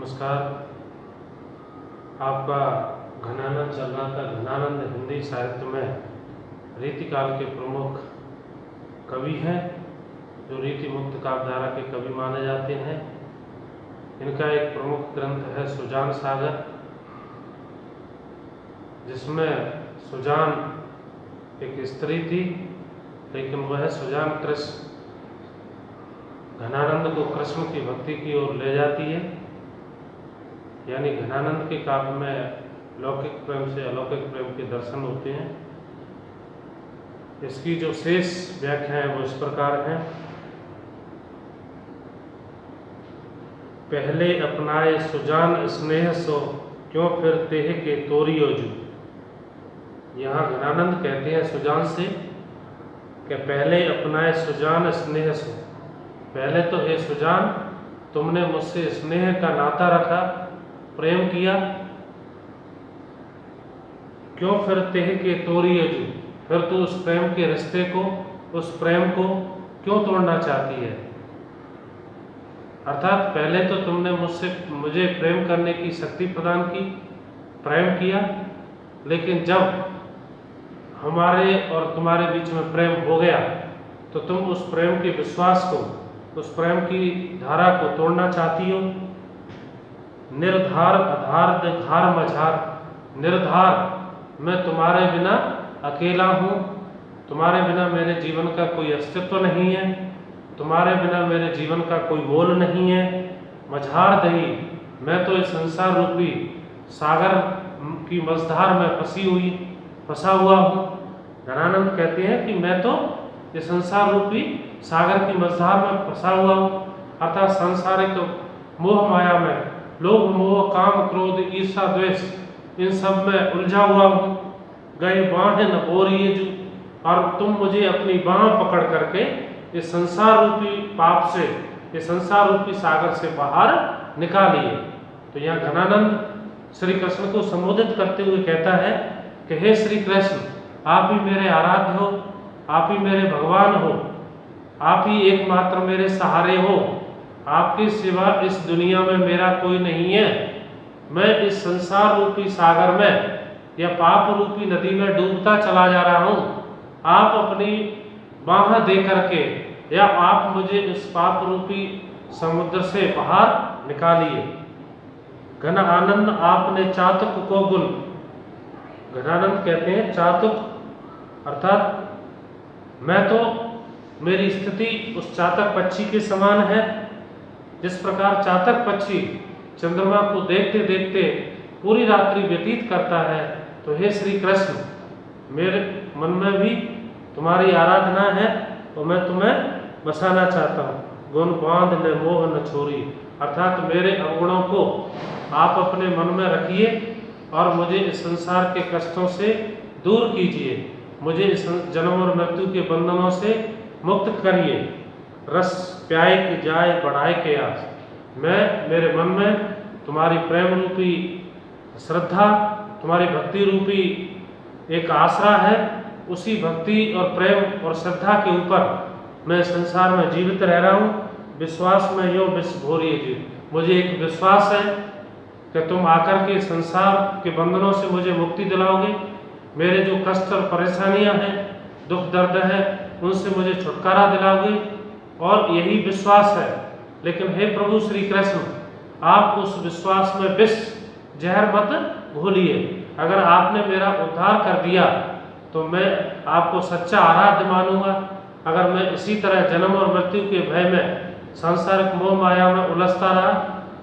नमस्कार। आपका घनानंद चल रहा था। घनानंद हिंदी साहित्य में रीतिकाल के प्रमुख कवि हैं, जो रीति मुक्त काव्यधारा के कवि माने जाते हैं। इनका एक प्रमुख ग्रंथ है सुजान सागर, जिसमें सुजान एक स्त्री थी, लेकिन वह सुजान कृष्ण घनानंद को कृष्ण की भक्ति की ओर ले जाती है। यानी घनानंद के काव्य में लौकिक प्रेम से अलौकिक प्रेम के दर्शन होते हैं। इसकी जो शेष व्याख्या है वो इस प्रकार है। पहले अपनाए सुजान स्नेह सो, क्यों फिर तेह के तोरियो जू। यहाँ घनानंद कहते हैं सुजान से कि पहले अपनाए सुजान स्नेह सो, पहले तो हे सुजान तुमने मुझसे स्नेह का नाता रखा, प्रेम किया, क्यों फिर तेह के तोरियो जू, फिर तू उस प्रेम के रिश्ते को, उस प्रेम को क्यों तोड़ना चाहती है। अर्थात पहले तो तुमने मुझे प्रेम करने की शक्ति प्रदान की, प्रेम किया, लेकिन जब हमारे और तुम्हारे बीच में प्रेम हो गया तो तुम उस प्रेम के विश्वास को, उस प्रेम की धारा को तोड़ना चाहती हो। निर्धार आधार धार मझार, निर्धार मैं तुम्हारे बिना अकेला हूँ, तुम्हारे बिना मेरे जीवन का कोई अस्तित्व नहीं है, तुम्हारे बिना मेरे जीवन का कोई मोल नहीं है। मझार दही, मैं तो इस संसार रूपी सागर की मझधार में फंसा हुआ हूँ। घनानंद कहते हैं कि मैं तो इस संसार रूपी सागर की मझधार में फंसा हुआ हूँ, अर्थात सांसारिक मोह माया में, लोभ मोह काम क्रोध ईर्षा द्वेष, इन सब में उलझा हुआ हूँ। गए बाहें न बोरिए जू, और तुम मुझे अपनी बाह पकड़ करके इस संसार रूपी पाप से, इस संसार रूपी सागर से बाहर निकालिए। तो यहाँ घनानंद श्री कृष्ण को संबोधित करते हुए कहता है कि हे श्री कृष्ण, आप ही मेरे आराध्य हो, आप ही मेरे भगवान हो, आप ही एकमात्र मेरे सहारे हो, आपके सिवा इस दुनिया में मेरा कोई नहीं है। मैं इस संसार रूपी सागर में या पाप रूपी नदी में डूबता चला जा रहा हूँ। आप अपनी बाह दे करके या आप मुझे इस पाप रूपी समुद्र से बाहर निकालिए। घन आनंद आपने चातक को गुल, घनानंद कहते हैं चातक अर्थात मैं तो, मेरी स्थिति उस चातक पक्षी के समान है। जिस प्रकार चातक पक्षी चंद्रमा को देखते देखते पूरी रात्रि व्यतीत करता है, तो हे श्री कृष्ण, मेरे मन में भी तुम्हारी आराधना है, तो मैं तुम्हें बसाना चाहता हूँ। गुण बांध ले मोह न छोरी, अर्थात मेरे अवगुणों को आप अपने मन में रखिए और मुझे इस संसार के कष्टों से दूर कीजिए, मुझे इस जन्म और मृत्यु के बंधनों से मुक्त करिए। रस प्याय के जाए बढ़ाए के आस, मैं मेरे मन में तुम्हारी प्रेम रूपी श्रद्धा, तुम्हारी भक्ति रूपी एक आसरा है। उसी भक्ति और प्रेम और श्रद्धा के ऊपर मैं संसार में जीवित रह रहा हूँ। विश्वास में यो विश्व घोरिए जी, मुझे एक विश्वास है कि तुम आकर के संसार के बंधनों से मुझे मुक्ति दिलाओगे। मेरे जो कष्ट और परेशानियां हैं, दुख दर्द है, उनसे मुझे छुटकारा दिलाओगे, और यही विश्वास है। लेकिन हे प्रभु श्री कृष्ण, आप उस विश्वास में विष जहर मत घोलिए। अगर आपने मेरा उद्धार कर दिया तो मैं आपको सच्चा आराध्य मानूंगा। अगर मैं इसी तरह जन्म और मृत्यु के भय में, सांसारिक मोह माया में उलझता रहा,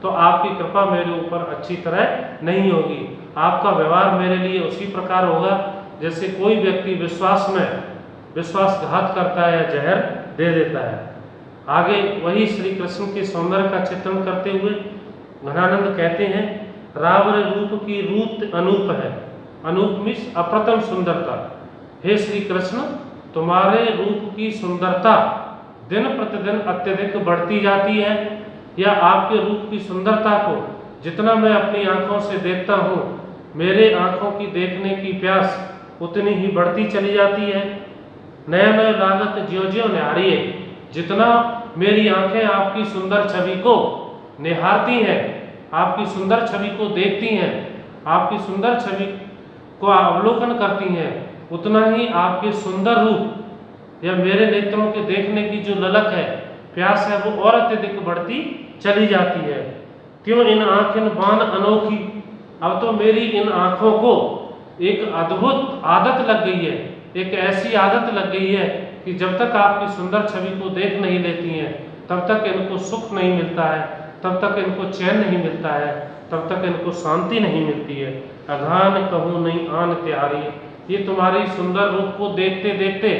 तो आपकी कृपा मेरे ऊपर अच्छी तरह नहीं होगी। आपका व्यवहार मेरे लिए उसी प्रकार होगा जैसे कोई व्यक्ति विश्वास में विश्वासघात करता है या जहर दे देता है। आगे वही श्री कृष्ण के सौंदर्य का चित्रण करते हुए घनानंद कहते हैं, रावण रूप की रूप अनूप है, अनूप मीन्स अप्रतम सुंदरता। हे श्री कृष्ण, तुम्हारे रूप की सुंदरता दिन प्रतिदिन अत्यधिक बढ़ती जाती है, या आपके रूप की सुंदरता को जितना मैं अपनी आंखों से देखता हूँ, मेरे आंखों की देखने की प्यास उतनी ही बढ़ती चली जाती है। नया नया लागत ज्यों ज्यों न्यारी है, जितना मेरी आंखें आपकी सुंदर छवि को निहारती हैं, आपकी सुंदर छवि को देखती हैं, आपकी सुंदर छवि को अवलोकन करती हैं, उतना ही आपके सुंदर रूप या मेरे नेत्रों के देखने की जो ललक है, प्यास है, वो और अत्यधिक बढ़ती चली जाती है। क्यों इन आँखिन बान अनोखी, अब तो मेरी इन आँखों को एक अद्भुत आदत लग गई है, एक ऐसी आदत लग गई है कि जब तक आपकी सुंदर छवि को देख नहीं लेती हैं तब तक इनको सुख नहीं मिलता है, तब तक इनको चैन नहीं मिलता है, तब तक इनको शांति नहीं मिलती है। अघान कहूँ नहीं आन त्यारी, ये तुम्हारी सुंदर रूप को देखते देखते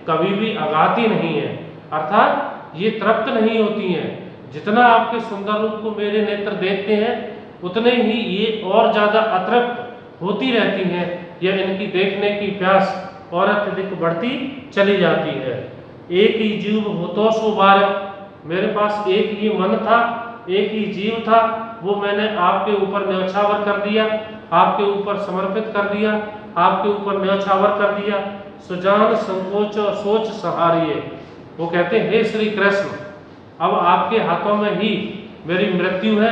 कभी भी अगाती नहीं है, अर्थात ये तृप्त नहीं होती हैं। जितना आपके सुंदर रूप को मेरे नेत्र देखते हैं उतने ही ये और ज़्यादा अतृप्त होती रहती हैं, या इनकी देखने की प्यास और अत्यधिक बढ़ती चली जाती है। एक ही जीव होतो सो बार, मेरे पास एक ही मन था, एक ही जीव था, वो मैंने आपके ऊपर न्यौछावर कर दिया, आपके ऊपर समर्पित कर दिया, आपके ऊपर न्यौछावर कर दिया। सुजान संकोच और सोच सहारिये, वो कहते हैं हे श्री कृष्ण, अब आपके हाथों में ही मेरी मृत्यु है,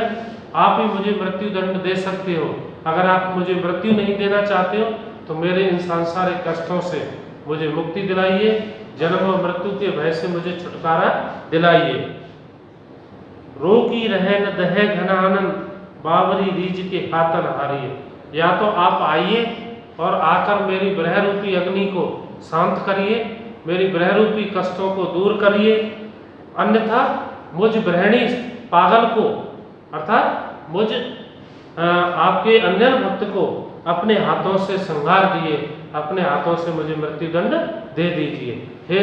आप ही मुझे मृत्यु दंड दे सकते हो। अगर आप मुझे मृत्यु नहीं देना चाहते हो तो मेरे इन सांसारिक कष्टों से मुझे मुक्ति दिलाइए, जन्म और मृत्यु के भय से मुझे छुटकारा दिलाइए। रोकी रहे न दहे घनानन, बावरी रीज के हाथन हारिए, या तो आप आइए और आकर मेरी ब्रह रूपी अग्नि को शांत करिए, मेरी ब्रह रूपी कष्टों को दूर करिए, अन्यथा मुझ ब्रहणी पागल को अर्थात मुझ आपके अन्य भक्त को अपने हाथों से संहार दिए, अपने हाथों से मुझे मृत्यु दंड दे दीजिए। हे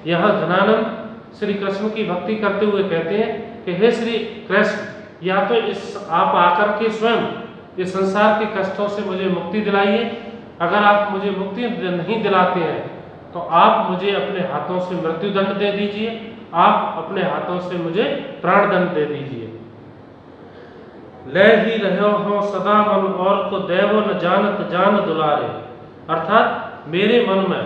यहाँ घनानंद श्री कृष्ण की भक्ति करते हुए कहते हैं कि हे श्री कृष्ण, या तो इस आप आकर के स्वयं इस संसार के कष्टों से मुझे मुक्ति दिलाइए, अगर आप मुझे मुक्ति नहीं दिलाते हैं तो आप मुझे अपने हाथों से मृत्यु दंड दे दीजिए, आप अपने हाथों से मुझे प्राण दंड दे दीजिए। ले ही रहो हो सदा मन और को देवो न जानत जान दुलारे, अर्थात मेरे मन में,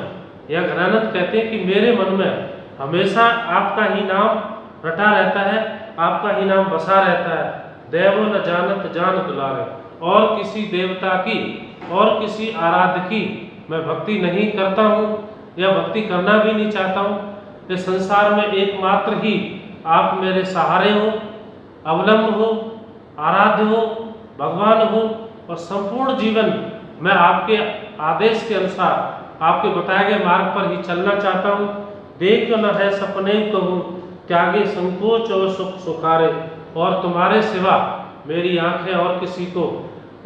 या घनानंद कहते हैं कि मेरे मन में हमेशा आपका ही नाम रटा रहता है, आपका ही नाम बसा रहता है। देवो न जानत जान दुलारे, और किसी देवता की और किसी आराध्य की मैं भक्ति नहीं करता हूँ या भक्ति करना भी नहीं चाहता हूँ। इस संसार में एकमात्र ही आप मेरे सहारे हो, अवलंब हो, आराध्य हो, भगवान हो, और संपूर्ण जीवन मैं आपके आदेश के अनुसार आपके बताए गए मार्ग पर ही चलना चाहता हूँ। देख न है सपने कहूँ त्यागे संकोच और सुख सुखारे, और तुम्हारे सिवा मेरी आंखें और किसी को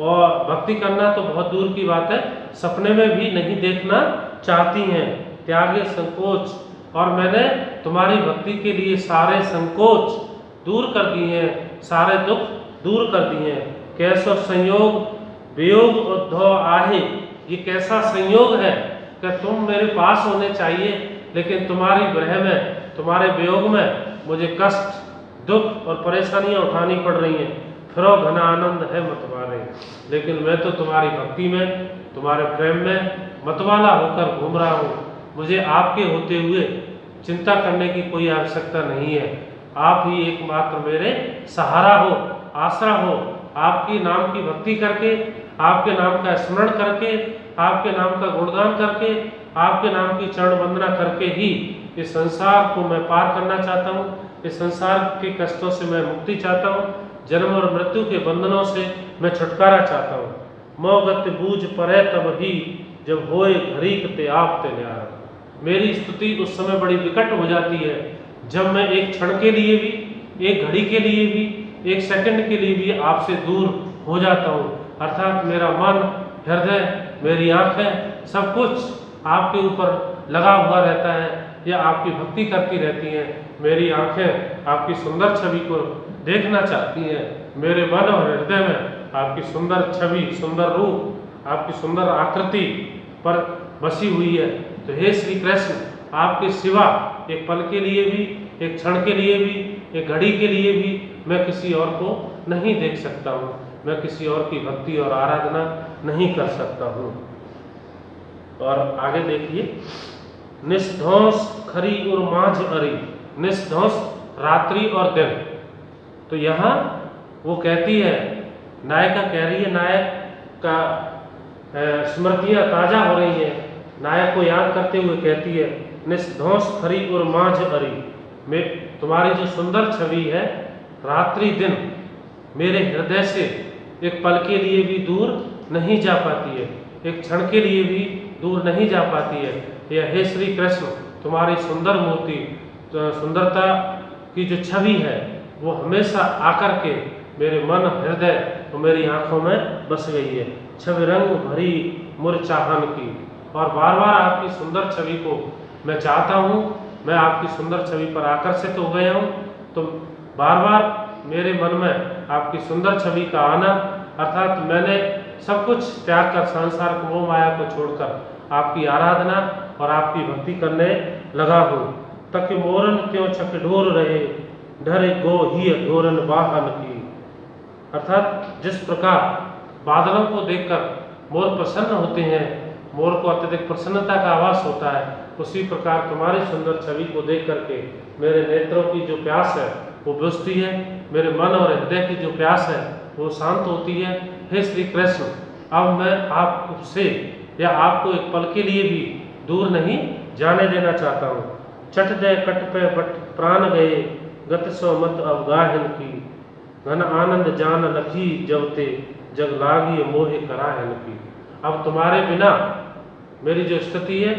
और भक्ति करना तो बहुत दूर की बात है, सपने में भी नहीं देखना चाहती हैं। त्यागे संकोच, और मैंने तुम्हारी भक्ति के लिए सारे संकोच दूर कर दिए हैं, सारे दुख दूर कर दिए हैं। कैसा संयोग वियोग उद्धव आहे, ये कैसा संयोग है कि तुम मेरे पास होने चाहिए लेकिन तुम्हारी ग्रह में, तुम्हारे वियोग में मुझे कष्ट, दुख और परेशानियां उठानी पड़ रही हैं। फिरो घना आनंद है मतवारे, लेकिन मैं तो तुम्हारी भक्ति में, तुम्हारे प्रेम में मतवाला होकर घूम रहा हूँ। मुझे आपके होते हुए चिंता करने की कोई आवश्यकता नहीं है। आप ही एकमात्र मेरे सहारा हो, आसरा हो। आपकी नाम की भक्ति करके, आपके नाम का स्मरण करके, आपके नाम का गुणगान करके, आपके नाम की चरण वंदना करके ही इस संसार को मैं पार करना चाहता हूँ। इस संसार के कष्टों से मैं मुक्ति चाहता हूँ, जन्म और मृत्यु के बंधनों से मैं छुटकारा चाहता हूँ। मोगत बूझ परे तब ही जब होए घरीक ते आप ते न्यारा। मेरी स्तुति उस समय बड़ी विकट हो जाती है जब मैं एक क्षण के लिए भी, एक घड़ी के लिए भी, एक सेकंड के लिए भी आपसे दूर हो जाता हूँ। अर्थात मेरा मन, हृदय, मेरी आंखें, सब कुछ आपके ऊपर लगा हुआ रहता है या आपकी भक्ति करती रहती हैं। मेरी आंखें आपकी सुंदर छवि को देखना चाहती हैं। मेरे मन और हृदय में आपकी सुंदर छवि, सुंदर रूप, आपकी सुंदर आकृति पर बसी हुई है। तो हे श्री कृष्ण, आपके सिवा एक पल के लिए भी, एक क्षण के लिए भी, एक घड़ी के लिए भी मैं किसी और को नहीं देख सकता हूँ। मैं किसी और की भक्ति और आराधना नहीं कर सकता हूँ। और आगे देखिए, निष्ध्वंस खरी और माझ अरी। निष्ध्वंस रात्रि और दिन। तो यहाँ वो कहती है नायिका कह रही है, नायक का स्मृतियाँ ताज़ा हो रही हैं। नायक को याद करते हुए कहती है, निस्ध्वंस खरी और मांझ अरी, मैं तुम्हारी जो सुंदर छवि है रात्रि दिन मेरे हृदय से एक पल के लिए भी दूर नहीं जा पाती है, एक क्षण के लिए भी दूर नहीं जा पाती है। यह हे श्री कृष्ण, तुम्हारी सुंदर मूर्ति, सुंदरता की जो छवि है वो हमेशा आकर के मेरे मन, हृदय और मेरी आंखों में बस गई है। छवि रंग भरी मुर चाहन की, और बार बार आपकी सुंदर छवि को मैं चाहता हूँ, मैं आपकी सुंदर छवि पर आकर्षित हो गया हूँ। तो बार बार मेरे मन में आपकी सुंदर छवि का आना, अर्थात मैंने सब कुछ त्याग कर, संसार को, मोह माया को छोड़कर आपकी आराधना और आपकी भक्ति करने लगा हूँ। तक मोरन क्यों छक ढोर रहे, ढरे गो ही ढोरन वाहन की, अर्थात जिस प्रकार बादलों को देखकर मोर प्रसन्न होते हैं, मोर को अत्यधिक प्रसन्नता का आभास होता है, उसी प्रकार तुम्हारी सुंदर छवि को देख करके मेरे नेत्रों की जो प्यास है वो बुझती है, मेरे मन और हृदय की जो प्यास है वो शांत होती है। हे श्री कृष्ण, अब मैं आपसे या आपको एक पल के लिए भी दूर नहीं जाने देना चाहता हूँ। चट दे कट पे बट प्राण गए, गत सो मत अवगाहन की, घन आनंद जान लखी जवते, जग लागी मोहे कराहन की। अब तुम्हारे बिना मेरी जो स्थिति है,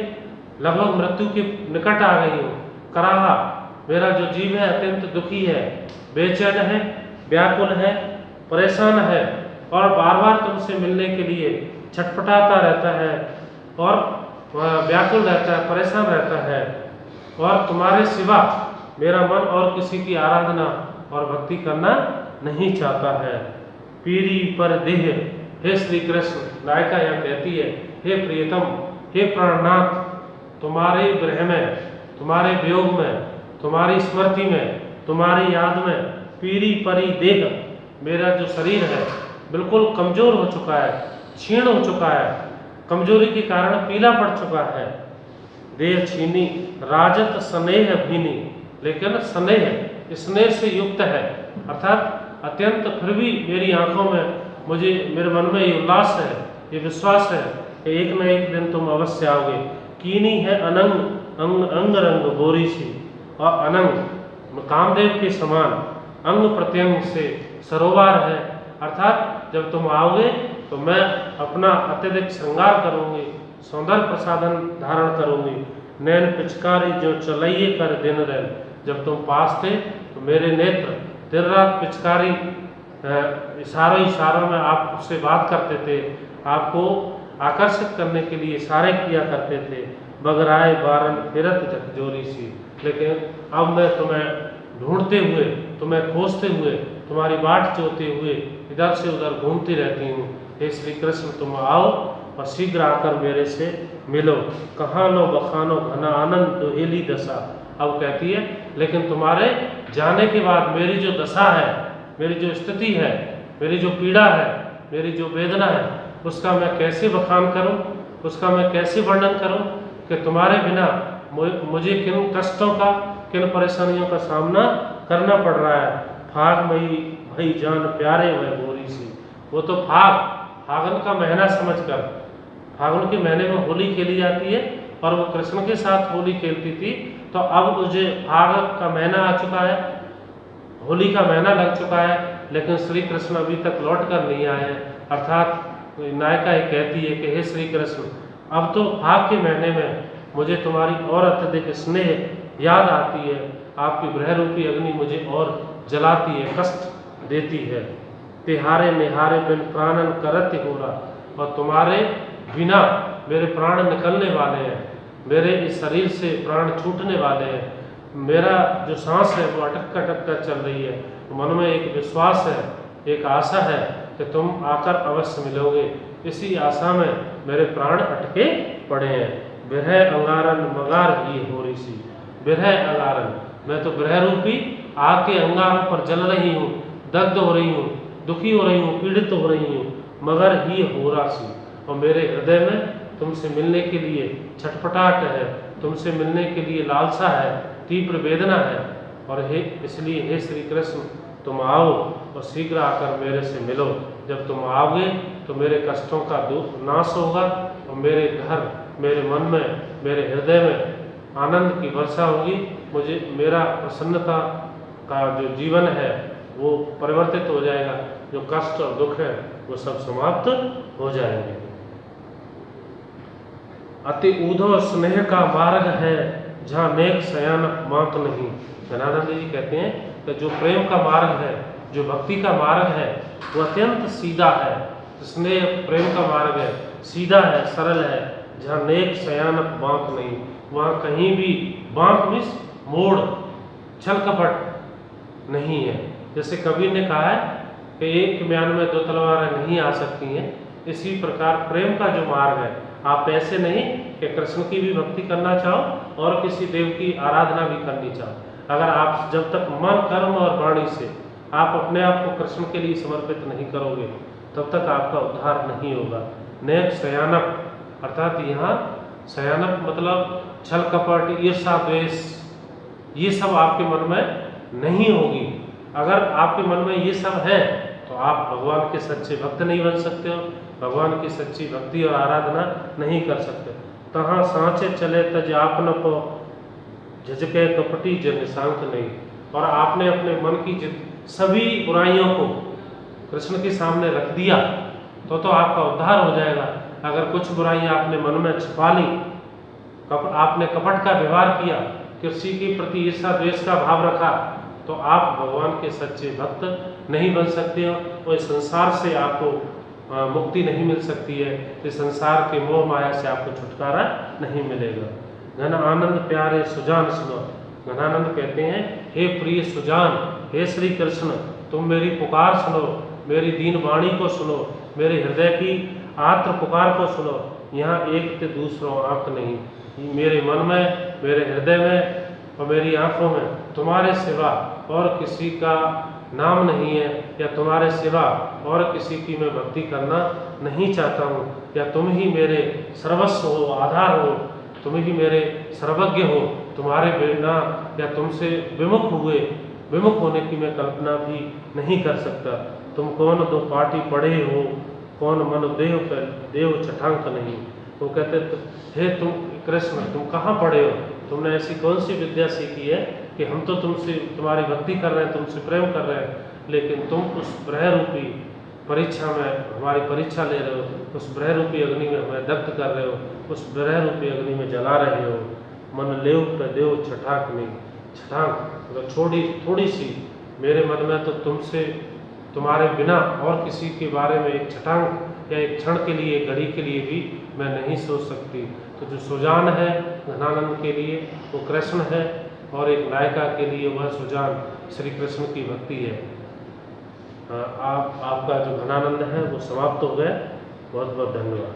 लगभग मृत्यु के निकट आ गई हूँ। कराहा, मेरा जो जीव है अत्यंत दुखी है, बेचैन है, व्याकुल है, परेशान है, और बार बार तुमसे मिलने के लिए छटपटाता रहता है और व्याकुल रहता है, परेशान रहता है, और तुम्हारे सिवा मेरा मन और किसी की आराधना और भक्ति करना नहीं चाहता है। पीरी पर देह, हे श्री कृष्ण, नायिका यहाँ कहती है, हे प्रियतम, हे प्राणनाथ, तुम्हारे विरह में, तुम्हारे वियोग में, तुम्हारी स्मृति में, तुम्हारी याद में पीरी परी देह, मेरा जो शरीर है बिल्कुल कमजोर हो चुका है, क्षीण हो चुका है, कमजोरी के कारण पीला पड़ चुका है। देह छीनी राजत स्नेह भीनी, लेकिन स्नेह से युक्त है, अर्थात अत्यंत, फिर भी मेरी आंखों में, मुझे, मेरे मन में ये उल्लास है, ये विश्वास है कि एक न एक दिन तुम अवश्य आओगे। कीनी है अनंग अंग रंग बोरी सी, और अनंग कामदेव के समान, अंग प्रत्यंग से सरोवर है, अर्थात जब तुम आओगे तो मैं अपना अत्यधिक श्रृंगार करूँगी, सौंदर्य प्रसाधन धारण करूँगी। नैन पिचकारी जो चलइए कर दिन रैन, जब तुम पास थे तो मेरे नेत्र दिन रात पिचकारी इशारों में आपसे बात करते थे, आपको आकर्षित करने के लिए इशारे किया करते थे। बगराए बारन फिरत झकझोरी सी, लेकिन अब मैं तुम्हें ढूंढते हुए, तुम्हें खोजते हुए, तुम्हारी बाट जोते हुए इधर से उधर घूमती रहती हूँ। हे श्री कृष्ण, तुम आओ और शीघ्र आकर मेरे से मिलो। कहाँ लो बखानो घना आनंद दुहेली दशा, अब कहती है, लेकिन तुम्हारे जाने के बाद मेरी जो दशा है, मेरी जो स्थिति है, मेरी जो पीड़ा है, मेरी जो वेदना है, उसका मैं कैसे बखान करूं, उसका मैं कैसे वर्णन करूं कि तुम्हारे बिना मुझे किन कष्टों का, किन परेशानियों का सामना करना पड़ रहा है। फाग मई भई जान प्यारे वह बोरी सी, वो तो फागुन का महीना समझकर, फागुन के महीने में होली खेली जाती है और वो कृष्ण के साथ होली खेलती थी, तो अब मुझे फाग का महीना आ चुका है, होली का महीना लग चुका है, लेकिन श्री कृष्ण अभी तक लौट कर नहीं आए। अर्थात नायिका ये कहती है कि हे श्री कृष्ण, अब तो फाग के महीने में मुझे तुम्हारी और अत्यधिक स्नेह याद आती है, आपकी ग्रह रूपी अग्नि मुझे और जलाती है, कष्ट देती है। तिहारे निहारे बिन प्राणन करत हो रहा, और तुम्हारे बिना मेरे प्राण निकलने वाले हैं, मेरे इस शरीर से प्राण छूटने वाले हैं, मेरा जो सांस है वो अटक अटक चल रही है। तो मन में एक विश्वास है, एक आशा है कि तुम आकर अवश्य मिलोगे। इसी आशा में मेरे प्राण अटके पड़े हैं। बिरह अंगारन मगार ही हो रही सी, बिरह अंगारन, मैं तो बिरह रूपी आग के अंगारों पर जल रही हूँ, दग्ध हो रही हूँ, दुखी हो रही हूँ, पीड़ित हो रही हूँ, मगर ही हो रहा सी, और मेरे हृदय में तुमसे मिलने के लिए छटपटाहट है, तुमसे मिलने के लिए लालसा है, तीव्र वेदना है, और इसलिए हे श्री कृष्ण, तुम आओ और शीघ्र आकर मेरे से मिलो। जब तुम आओगे तो मेरे कष्टों का नाश होगा और मेरे घर, मेरे मन में, मेरे हृदय में आनंद की वर्षा होगी। मुझे मेरा प्रसन्नता का जो जीवन है वो परिवर्तित हो जाएगा। जो कष्ट और दुख है वो सब समाप्त हो जाएंगे। अति ऊधव स्नेह का मार्ग है, जहाँ नेक शयन मात नहीं। घनानंद जी कहते हैं कि जो प्रेम का मार्ग है, जो भक्ति का मार्ग है, वो अत्यंत सीधा है। स्नेह प्रेम का मार्ग है, सीधा है, सरल है, जहाँ नेक शयन बांक नहीं। वहाँ कहीं भी बांक मीन्स मोड़, छल कपट नहीं है। जैसे कबीर ने कहा है कि एक म्यान में दो तलवारें नहीं आ सकती हैं, इसी प्रकार प्रेम का जो मार्ग है, आप ऐसे नहीं कि कृष्ण की भी भक्ति करना चाहो और किसी देव की आराधना भी करनी चाहो। अगर आप जब तक मन, कर्म और वाणी से आप अपने आप को कृष्ण के लिए समर्पित नहीं करोगे, तब तक आपका उद्धार नहीं होगा। नेक शयानक अर्थात यहाँ शयानक मतलब छल कपट, ईर्षा, द्वेष, ये सब आपके मन में नहीं होगी। अगर आपके मन में ये सब है तो आप भगवान के सच्चे भक्त नहीं बन सकते हो, भगवान की सच्ची भक्ति और आराधना नहीं कर सकते। तहाँ सांचे चले तज आपन को झजके कपटी जन शांत नहीं। और आपने अपने मन की सभी बुराइयों को कृष्ण के सामने रख दिया तो आपका उद्धार हो जाएगा। अगर कुछ बुराइयां आपने मन में छिपा ली, आपने कपट का व्यवहार किया, किसी के प्रति ईर्षा द्वेष का भाव रखा, तो आप भगवान के सच्चे भक्त नहीं बन सकते हो। और इस संसार से आपको मुक्ति नहीं मिल सकती है। इस संसार के मोह माया से आपको छुटकारा नहीं मिलेगा। घन आनंद प्यारे सुजान सुनो। घनानंद कहते हैं, हे प्रिय सुजान, हे श्री कृष्ण, तुम मेरी पुकार सुनो, मेरी दीन वाणी को सुनो, मेरे हृदय की आत्र पुकार को सुनो। यहाँ एक ते दूसरों आंख नहीं। मेरे मन में, मेरे हृदय में और मेरी आंखों में तुम्हारे सिवा और किसी का नाम नहीं है, या तुम्हारे सिवा और किसी की मैं भक्ति करना नहीं चाहता हूँ। या तुम ही मेरे सर्वस्व हो, आधार हो, तुम ही मेरे सर्वज्ञ हो। तुम्हारे बिना या तुमसे विमुख होने की मैं कल्पना भी नहीं कर सकता। तुम कौन दो पाटी पढ़े हो, कौन मन देव छठांक नहीं। वो कहते हे तुम कृष्ण, तुम कहाँ पढ़े हो, तुमने ऐसी कौन सी विद्या सीखी है कि हम तो तुमसे तुम्हारी भक्ति कर रहे हैं, तुमसे प्रेम कर रहे हैं, लेकिन तुम उस ब्रह रूपी परीक्षा में हमारी परीक्षा ले रहे हो, उस ब्रह रूपी अग्नि में हमें दग्ध कर रहे हो, उस ब्रह रूपी अग्नि में जला रहे हो। मन लेव पे देव छठाक नहीं। छठाक मतलब थोड़ी सी मेरे मन में तो तुमसे, तुम्हारे बिना और किसी के बारे में एक छटांग या एक क्षण के लिए, घड़ी के लिए भी मैं नहीं सोच सकती। तो जो सुजान है घनानंद के लिए वो कृष्ण है, और एक नायिका के लिए वह सुजान श्री कृष्ण की भक्ति है। आपका जो घनानंद है वो समाप्त हो गया। बहुत बहुत धन्यवाद।